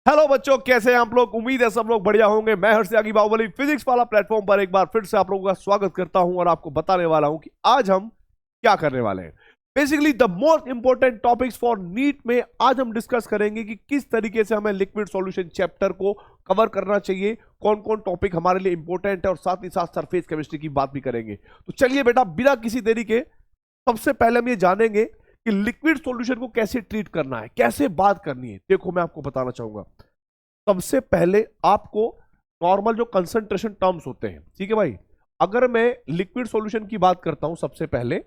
Hello बच्चों, कैसे हैं आप लोग। उम्मीद है सब लोग बढ़िया होंगे। मैं हर्ष त्यागी बाहुबली फिजिक्स वाला प्लेटफॉर्म पर एक बार फिर से आप लोगों का स्वागत करता हूं और आपको बताने वाला हूं कि आज हम क्या करने वाले हैं। Basically the most important topics for NEET में आज हम डिस्कस करेंगे कि किस तरीके से हमें लिक्विड सॉल्यूशन चैप्टर को कवर करना चाहिए, कौन कौन टॉपिक हमारे लिए इंपॉर्टेंट है और साथ ही साथ सरफेस केमिस्ट्री की बात भी करेंगे। तो चलिए बेटा, बिना किसी देरी के सबसे पहले हम ये जानेंगे कि लिक्विड सॉल्यूशन को कैसे ट्रीट करना है, कैसे बात करनी है। देखो, मैं आपको बताना चाहूंगा। सबसे पहले आपको नॉर्मल जो कंसंट्रेशन टर्म्स होते हैं, ठीक है भाई। अगर मैं लिक्विड सॉल्यूशन की बात करता हूं, सबसे पहले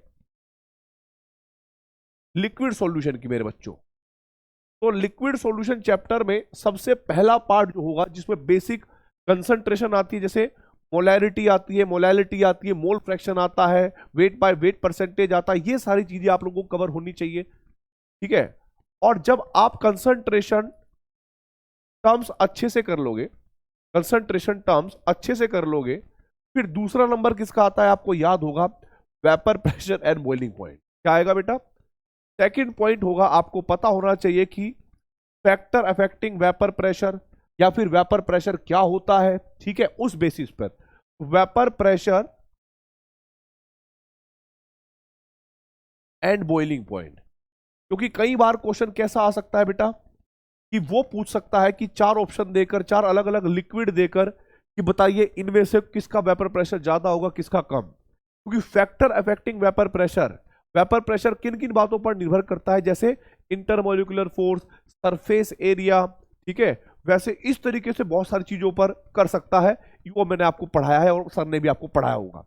लिक्विड सॉल्यूशन की मेरे बच्चों, तो लिक्विड सॉल्यूशन चैप्टर में सबसे पहला पार्ट जो होगा जिसमें बेसिक कंसंट्रेशन आती है, जैसे मोलैरिटी आती है, मोलैलिटी आती है, मोल फ्रैक्शन आता है, वेट बाय वेट परसेंटेज आता है। ये सारी चीजें आप लोगों को कवर होनी चाहिए, ठीक है। और जब आप कंसंट्रेशन टर्म्स अच्छे से कर लोगे, कंसंट्रेशन टर्म्स अच्छे से कर लोगे, फिर दूसरा नंबर किसका आता है आपको याद होगा, vapour pressure and boiling point. क्या आएगा बेटा? सेकंड पॉइंट होगा, आपको पता होना चाहिए कि फैक्टर अफेक्टिंग वेपर प्रेशर या फिर वेपर प्रेशर क्या होता है, ठीक है। उस बेसिस पर vapour pressure and boiling point, क्योंकि कई बार क्वेश्चन कैसा आ सकता है बेटा कि वो पूछ सकता है कि चार ऑप्शन देकर, चार अलग अलग लिक्विड देकर कि बताइए इनमें से किसका वेपर प्रेशर ज्यादा होगा, किसका कम। क्योंकि फैक्टर अफेक्टिंग वेपर प्रेशर किन किन बातों पर निर्भर करता है, जैसे इंटरमोलिकुलर फोर्स, सरफेस एरिया, ठीक है। वैसे इस तरीके से बहुत सारी चीजों पर कर सकता है। वो मैंने आपको पढ़ाया है और सर ने भी आपको पढ़ाया होगा।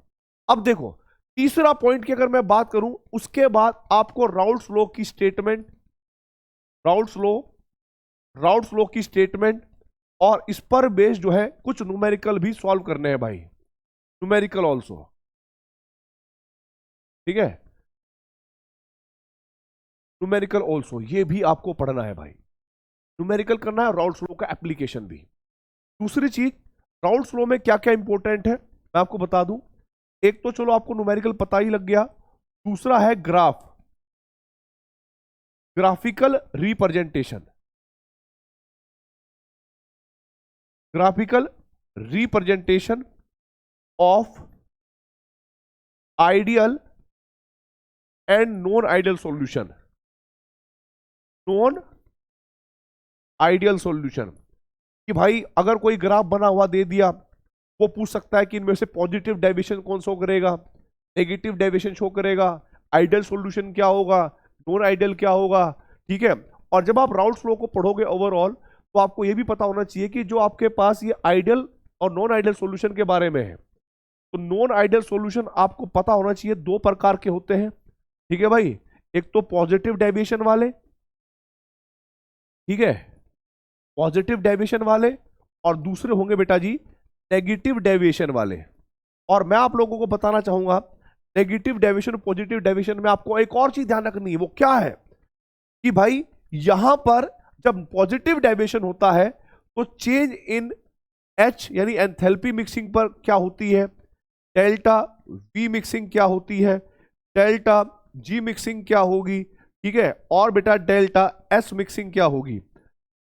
अब देखो, तीसरा पॉइंट की अगर मैं बात करूं, उसके बाद आपको राउल्ट्स लॉ की स्टेटमेंट, राउल्ट्स लॉ की स्टेटमेंट और इस पर बेस्ड जो है कुछ न्यूमेरिकल भी सॉल्व करने हैं भाई, न्यूमेरिकल ऑल्सो, ठीक है। न्यूमेरिकल ऑल्सो ये भी आपको पढ़ना है भाई, न्यूमेरिकल करना है, राउल्ट्स लॉ का एप्लीकेशन भी। दूसरी चीज, राउल्ट्स लॉ में क्या क्या इंपॉर्टेंट है मैं आपको बता दूं। एक तो चलो आपको न्यूमेरिकल पता ही लग गया, दूसरा है graphical representation of ideal and non ideal solution कि भाई अगर कोई ग्राफ बना हुआ दे दिया, वो पूछ सकता है कि इनमें से पॉजिटिव डेविएशन कौन शो करेगा, नेगेटिव डेविएशन शो करेगा, आइडियल सॉल्यूशन क्या होगा, नॉन आइडियल क्या होगा, ठीक है। और जब आप राउल्ट्स लॉ को पढ़ोगे ओवरऑल, तो आपको यह भी पता होना चाहिए कि जो आपके पास ये आइडियल और नॉन आइडियल सॉल्यूशन के बारे में है, तो नॉन आइडियल सॉल्यूशन आपको पता होना चाहिए दो प्रकार के होते हैं, ठीक है भाई। एक तो पॉजिटिव डेविएशन वाले, ठीक है, पॉजिटिव डेविएशन वाले, और दूसरे होंगे बेटा जी नेगेटिव डेविएशन वाले। और मैं आप लोगों को बताना चाहूंगा, नेगेटिव डेविएशन पॉजिटिव डेविएशन में आपको एक और चीज ध्यान रखनी है। वो क्या है कि भाई यहां पर जब पॉजिटिव डेविएशन होता है तो चेंज इन एच यानी एंथैल्पी मिक्सिंग पर क्या होती है, डेल्टा वी मिक्सिंग क्या होती है, डेल्टा जी मिक्सिंग क्या होगी, ठीक है, और बेटा डेल्टा एस मिक्सिंग क्या होगी।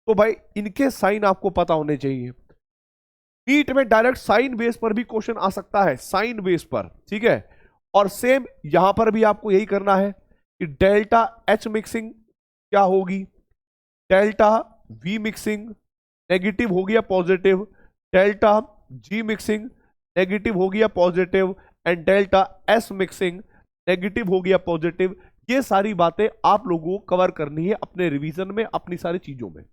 तो भाई इनके साइन आपको पता होने चाहिए। नीट में डायरेक्ट साइन बेस पर भी क्वेश्चन आ सकता है, साइन बेस पर, ठीक है। और सेम यहां पर भी आपको यही करना है कि डेल्टा एच मिक्सिंग क्या होगी, डेल्टा वी मिक्सिंग नेगेटिव होगी या positive, delta G mixing negative होगी या positive, and delta S mixing negative होगी या पॉजिटिव। ये सारी बातें आप लोगों को कवर करनी है अपने रिवीजन में, अपनी सारी चीजों में।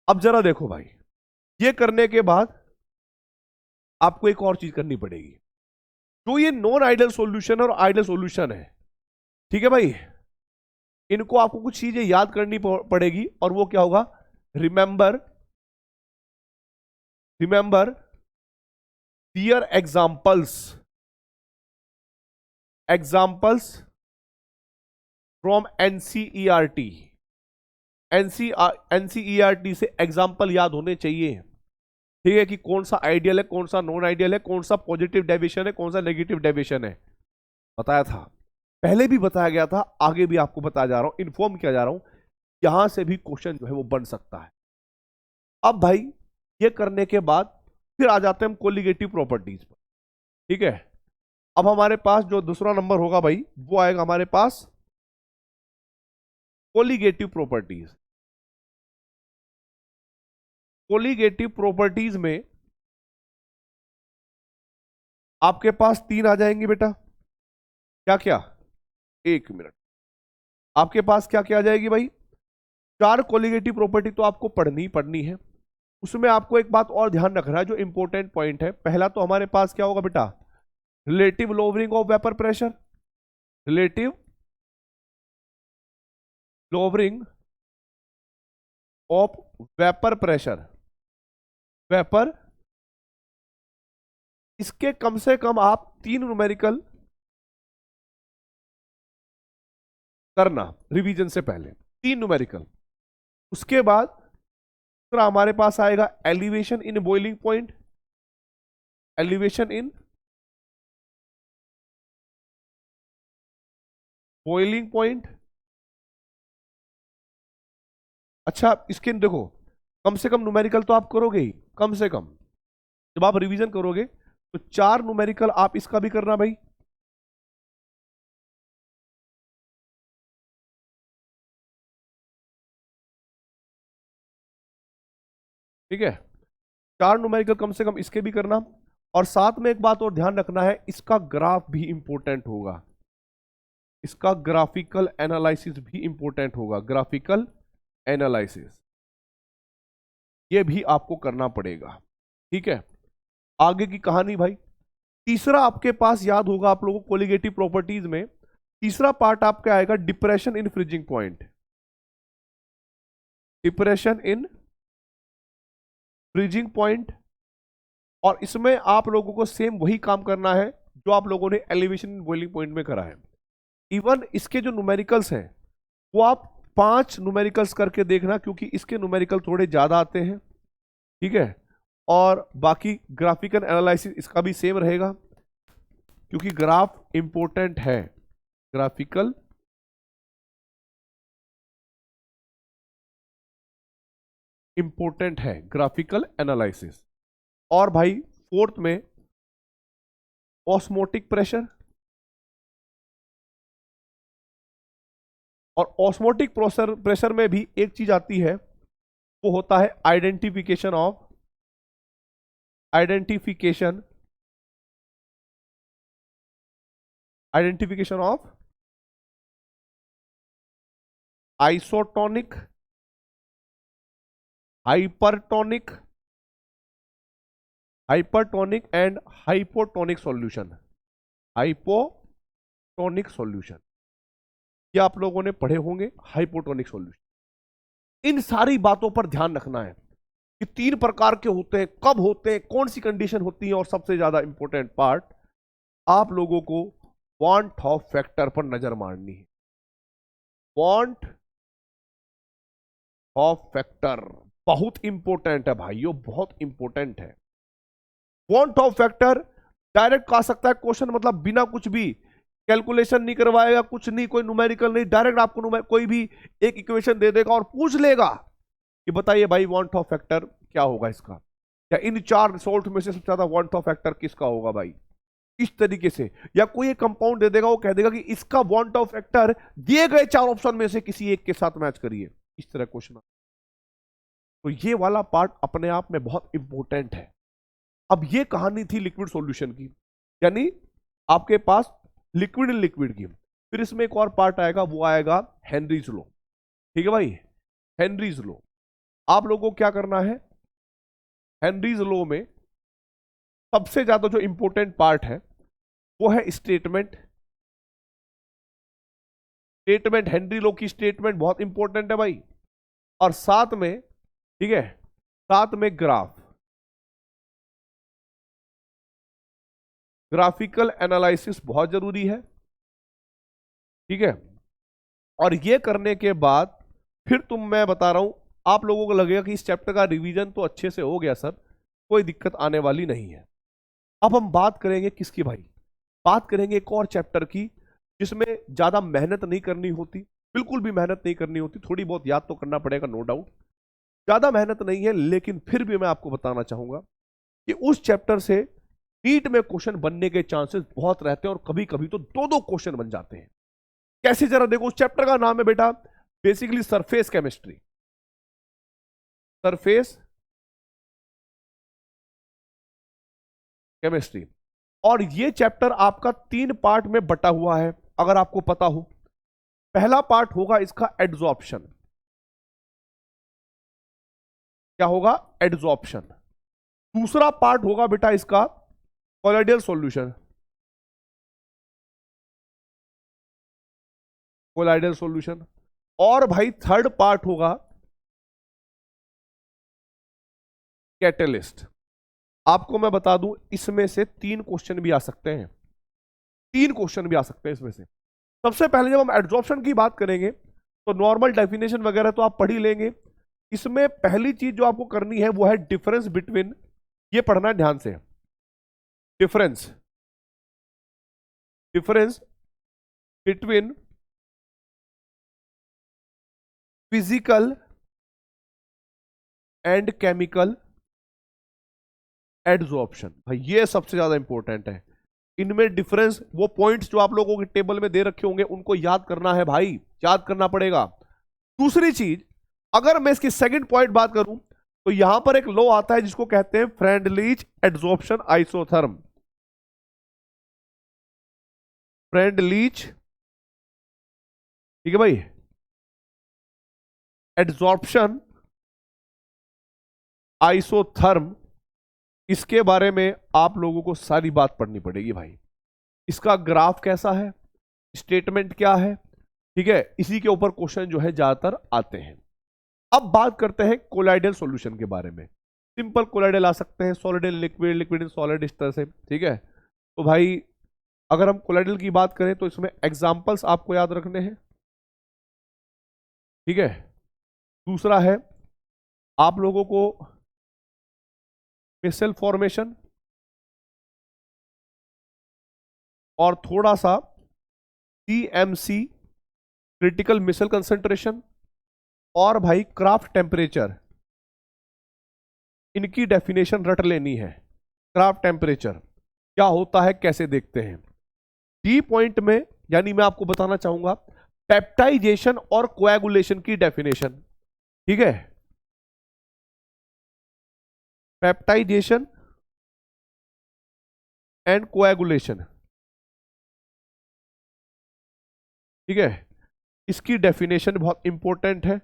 अब जरा देखो भाई, ये करने के बाद आपको एक और चीज करनी पड़ेगी। जो ये नॉन आइडियल सॉल्यूशन और आइडियल सॉल्यूशन है, ठीक है भाई, इनको आपको कुछ चीजें याद करनी पड़ेगी। और वो क्या होगा, remember their examples from NCERT. NCERT से एग्जाम्पल याद होने चाहिए, ठीक है, कि कौन सा आइडियल है, कौन सा नॉन आइडियल है, कौन सा पॉजिटिव डेविएशन है, कौन सा नेगेटिव डेविएशन है। बताया था, पहले भी बताया गया था, आगे भी आपको बताया जा रहा हूं, इन्फॉर्म किया जा रहा हूं। यहां से भी क्वेश्चन जो है वो बन सकता है। अब भाई ये करने के बाद फिर आ जाते हैं हम कोलिगेटिव प्रॉपर्टीज पर। ठीक है, अब हमारे पास जो दूसरा नंबर होगा भाई वो आएगा हमारे पास कोलिगेटिव प्रॉपर्टीज। कोलिगेटिव प्रॉपर्टीज में आपके पास तीन आ जाएंगे बेटा। क्या क्या, एक मिनट, आपके पास क्या क्या आ जाएगी भाई, चार कोलिगेटिव प्रॉपर्टी तो आपको पढ़नी ही पढ़नी है। उसमें आपको एक बात और ध्यान रखना है जो इंपॉर्टेंट पॉइंट है। पहला तो हमारे पास क्या होगा बेटा, relative lowering of vapour pressure, relative lowering of vapour pressure, vapour, इसके कम से कम आप तीन न्यूमेरिकल करना रिवीजन से पहले, तीन न्यूमेरिकल। उसके बाद दूसरा हमारे पास आएगा elevation in boiling point, elevation in boiling point. अच्छा इसके देखो, कम से कम न्यूमेरिकल तो आप करोगे ही, कम से कम जब आप रिवीजन करोगे तो चार न्यूमेरिकल आप इसका भी करना भाई। ठीक है, चार न्यूमेरिकल कम से कम इसके भी करना। और साथ में एक बात और ध्यान रखना है, इसका ग्राफ भी इंपॉर्टेंट होगा, इसका ग्राफिकल एनालिसिस भी इंपॉर्टेंट होगा, ग्राफिकल एनालिसिस ये भी आपको करना पड़ेगा। ठीक है, आगे की कहानी भाई। तीसरा आपके पास याद होगा आप लोगों को कोलिगेटिव प्रॉपर्टीज में तीसरा पार्ट आपका आएगा depression in freezing point, depression in freezing point. और इसमें आप लोगों को सेम वही काम करना है जो आप लोगों ने एलिवेशन इन बॉइलिंग पॉइंट में करा है। इवन इसके जो न्यूमेरिकल्स हैं वो आप 5 न्यूमेरिकल्स करके देखना, क्योंकि इसके न्यूमेरिकल थोड़े ज्यादा आते हैं। ठीक है, और बाकी ग्राफिकल एनालिसिस इसका भी सेम रहेगा, क्योंकि ग्राफ इंपॉर्टेंट है, ग्राफिकल इंपॉर्टेंट है, ग्राफिकल एनालिसिस। और भाई फोर्थ में ऑस्मोटिक प्रेशर, और ऑस्मोटिक प्रेशर में भी एक चीज आती है वो होता है identification of, identification of isotonic, hypertonic, hypertonic and hypotonic solution, hypotonic solution ये आप लोगों ने पढ़े होंगे, हाइपोटोनिक सॉल्यूशन। इन सारी बातों पर ध्यान रखना है कि तीन प्रकार के होते हैं, कब होते हैं, कौन सी कंडीशन होती है, और सबसे ज्यादा इंपॉर्टेंट पार्ट आप लोगों को वांट ऑफ फैक्टर पर नजर मारनी है। वांट ऑफ फैक्टर बहुत इंपॉर्टेंट है भाइयों, बहुत इंपॉर्टेंट है। वांट ऑफ फैक्टर डायरेक्ट आ सकता है क्वेश्चन, मतलब बिना कुछ भी कैलकुलेशन नहीं करवाएगा, कुछ नहीं, कोई न्यूमेरिकल नहीं, डायरेक्ट आपको कोई भी एक इक्वेशन दे देगा और पूछ लेगा कि बताइए भाई वांट ऑफ फैक्टर क्या होगा इसका, या इन चार रिजल्ट में से सबसे ज्यादा वांट ऑफ फैक्टर किसका होगा भाई, इस तरीके से। या कोई एक कंपाउंड दे देगा, वो कह देगा कि इसका वांट ऑफ फैक्टर दिए गए चार ऑप्शन में से किसी एक के साथ मैच करिए, इस तरह क्वेश्चन। तो ये वाला पार्ट अपने आप में बहुत इंपॉर्टेंट है। अब ये कहानी थी लिक्विड सॉल्यूशन की, यानी आपके पास लिक्विड इन लिक्विड की। फिर इसमें एक और पार्ट आएगा, वो आएगा हेनरीज लॉ। ठीक है भाई, हेनरीज लॉ आप लोगों को क्या करना है, हेनरीज लॉ में सबसे ज्यादा जो इंपॉर्टेंट पार्ट है वो है स्टेटमेंट। स्टेटमेंट, हेनरी लॉ की स्टेटमेंट बहुत इंपॉर्टेंट है भाई। और साथ में, ठीक है, साथ में ग्राफ, ग्राफिकल एनालिसिस बहुत जरूरी है। ठीक है, और ये करने के बाद फिर मैं बता रहा हूं, आप लोगों को लगेगा कि इस चैप्टर का रिवीजन तो अच्छे से हो गया सर, कोई दिक्कत आने वाली नहीं है। अब हम बात करेंगे किसकी भाई, बात करेंगे एक और चैप्टर की जिसमें ज्यादा मेहनत नहीं करनी होती, बिल्कुल भी मेहनत नहीं करनी होती, थोड़ी बहुत याद तो करना पड़ेगा नो डाउट। ज्यादा मेहनत नहीं है, लेकिन फिर भी मैं आपको बताना चाहूंगा कि उस चैप्टर से नीट में क्वेश्चन बनने के चांसेस बहुत रहते हैं, और कभी कभी तो दो दो क्वेश्चन बन जाते हैं। कैसे, जरा देखो। उस चैप्टर का नाम है बेटा basically surface chemistry, surface chemistry. और ये चैप्टर आपका 3 पार्ट में बटा हुआ है, अगर आपको पता हो। पहला पार्ट होगा इसका एड्सॉर्प्शन। क्या होगा? एड्सॉर्प्शन। दूसरा पार्ट होगा बेटा इसका कोलाइडल सॉल्यूशन, कोलाइडल सॉल्यूशन। और भाई थर्ड पार्ट होगा कैटलिस्ट। आपको मैं बता दूं, इसमें से 3 क्वेश्चन भी आ सकते हैं, 3 क्वेश्चन भी आ सकते हैं इसमें से। सबसे पहले जब हम एड्सॉर्प्शन की बात करेंगे तो नॉर्मल डेफिनेशन वगैरह तो आप पढ़ ही लेंगे। इसमें पहली चीज जो आपको करनी है वो है डिफरेंस बिटवीन, ये पढ़ना है ध्यान से, difference, difference between physical and chemical adsorption. भाई ये सबसे ज्यादा इंपॉर्टेंट है। इनमें डिफरेंस, वो पॉइंट्स जो आप लोगों के टेबल में दे रखे होंगे उनको याद करना है भाई, याद करना पड़ेगा। दूसरी चीज, अगर मैं इसकी सेकंड पॉइंट बात करूं तो यहां पर एक लॉ आता है जिसको कहते हैं फ्रेंडलीज एड्सॉर्प्शन आइसोथर्म, फ्रेंडलीज, ठीक है भाई, एड्सॉर्प्शन आइसोथर्म। इसके बारे में आप लोगों को सारी बात पढ़नी पड़ेगी भाई। इसका ग्राफ कैसा है, स्टेटमेंट क्या है, ठीक है, इसी के ऊपर क्वेश्चन जो है ज्यादातर आते हैं। अब बात करते हैं कोलाइडल सॉल्यूशन के बारे में। सिंपल कोलाइडल आ सकते हैं, solid in liquid, liquid in solid, इस तरह से, ठीक है। तो भाई अगर हम कोलाइडल की बात करें तो इसमें एग्जांपल्स आपको याद रखने हैं, ठीक है। दूसरा है आप लोगों को मिसल फॉर्मेशन, और थोड़ा सा CMC क्रिटिकल मिसल कंसंट्रेशन, और भाई क्राफ्ट टेम्परेचर, इनकी डेफिनेशन रट लेनी है। क्राफ्ट टेम्परेचर क्या होता है, कैसे देखते हैं। डी पॉइंट में यानी मैं आपको बताना चाहूंगा पेप्टाइजेशन और कोएगुलेशन की डेफिनेशन, ठीक है, पेप्टाइजेशन एंड कोएगुलेशन, ठीक है, इसकी डेफिनेशन बहुत इंपॉर्टेंट है।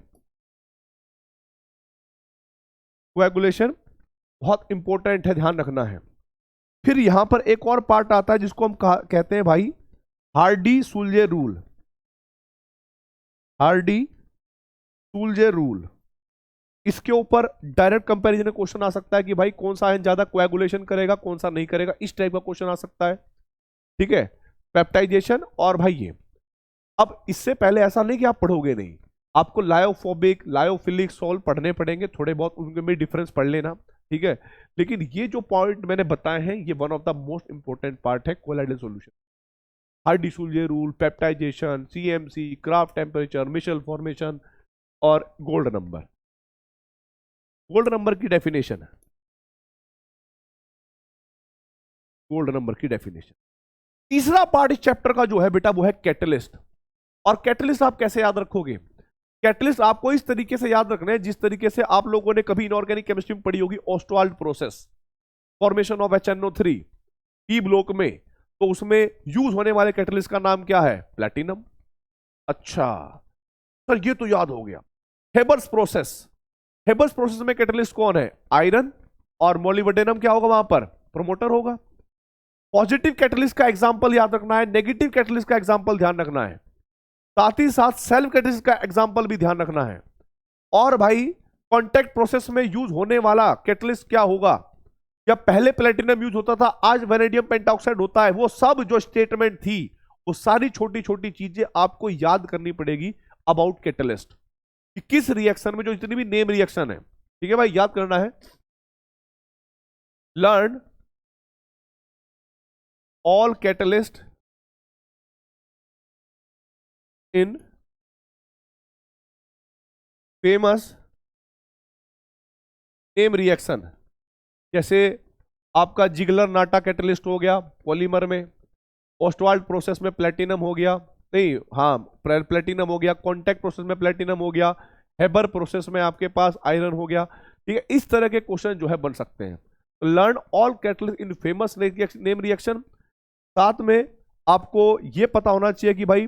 कोएगुलेशन बहुत इंपॉर्टेंट है, ध्यान रखना है। फिर यहां पर एक और पार्ट आता है जिसको हम कहते हैं भाई हार्डी सुलजे रूल, हार्डी सुलजे रूल। इसके ऊपर डायरेक्ट कंपैरिजन क्वेश्चन आ सकता है कि भाई कौन सा आयन ज्यादा कोएगुलेशन करेगा, कौन सा नहीं करेगा, इस टाइप का क्वेश्चन आ सकता है, ठीक है। पेप्टाइजेशन और भाई ये, अब इससे पहले ऐसा नहीं कि आप पढ़ोगे नहीं, आपको लायोफोबिक, लायोफिलिक सॉल्व पढ़ने पड़ेंगे थोड़े बहुत, उनके में डिफरेंस पढ़ लेना, ठीक है। लेकिन ये जो पॉइंट मैंने बताए हैं ये one of the most important part है colloidal solution. Hardy Schulze rule, peptization, CMC, Kraft temperature, micelle formation और गोल्ड नंबर। गोल्ड नंबर की डेफिनेशन, गोल्ड नंबर की डेफिनेशन। तीसरा पार्ट इस चैप्टर का जो है बेटा वो है कैटलिस्ट। और कैटलिस्ट आप कैसे याद रखोगे? कैटलिस्ट आपको इस तरीके से याद रखना है जिस तरीके से आप लोगों ने कभी इनऑर्गेनिक केमिस्ट्री में पढ़ी होगी, Ostwald process, formation of HNO3 P block में, तो उसमें यूज होने वाले कैटलिस्ट का नाम क्या है? प्लैटिनम। अच्छा सर ये तो याद हो गया। हेबर्स प्रोसेस, हेबर्स प्रोसेस में कैटलिस्ट कौन है? आयरन, और मोलिब्डेनम क्या होगा वहां पर? प्रमोटर होगा। पॉजिटिव कैटलिस्ट का एग्जांपल याद रखना है, नेगेटिव कैटलिस्ट का एग्जांपल ध्यान रखना है, साथ ही साथ सेल्फ कैटलिस्ट का एग्जांपल भी ध्यान रखना है। और भाई कॉन्टैक्ट प्रोसेस में यूज होने वाला कैटलिस्ट क्या होगा? जब पहले प्लेटिनम यूज होता था, आज वेनेडियम पेंटॉक्साइड होता है। वो सब जो स्टेटमेंट थी वो सारी छोटी छोटी चीजें आपको याद करनी पड़ेगी अबाउट कैटलिस्ट, कि किस रिएक्शन में, जो जितनी भी नेम रिएक्शन है, ठीक है भाई, याद करना है। Learn all catalyst in famous name reaction, जैसे आपका जिगलर नाटा कैटलिस्ट हो गया पॉलीमर में, ओस्टवाल्ड प्रोसेस में प्लेटिनम हो गया, नहीं हाँ प्लेटिनम हो गया, कॉन्टैक्ट प्रोसेस में प्लेटिनम हो गया, हेबर प्रोसेस में आपके पास आयरन हो गया। ठीक है, इस तरह के क्वेश्चन जो है बन सकते हैं। Learn all catalyst in famous name reaction. साथ में आपको यह पता होना चाहिए कि भाई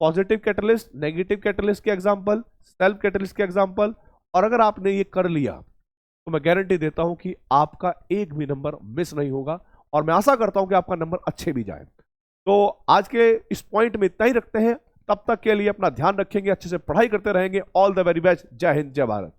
पॉजिटिव कैटलिस्ट, नेगेटिव कैटलिस्ट के एग्जांपल, सेल्फ कैटलिस्ट के एग्जांपल, और अगर आपने ये कर लिया तो मैं गारंटी देता हूं कि आपका एक भी नंबर मिस नहीं होगा, और मैं आशा करता हूं कि आपका नंबर अच्छे भी जाए। तो आज के इस पॉइंट में इतना ही रखते हैं, तब तक के लिए अपना ध्यान रखेंगे, अच्छे से पढ़ाई करते रहेंगे। ऑल द वेरी बेस्ट, जय हिंद जय भारत।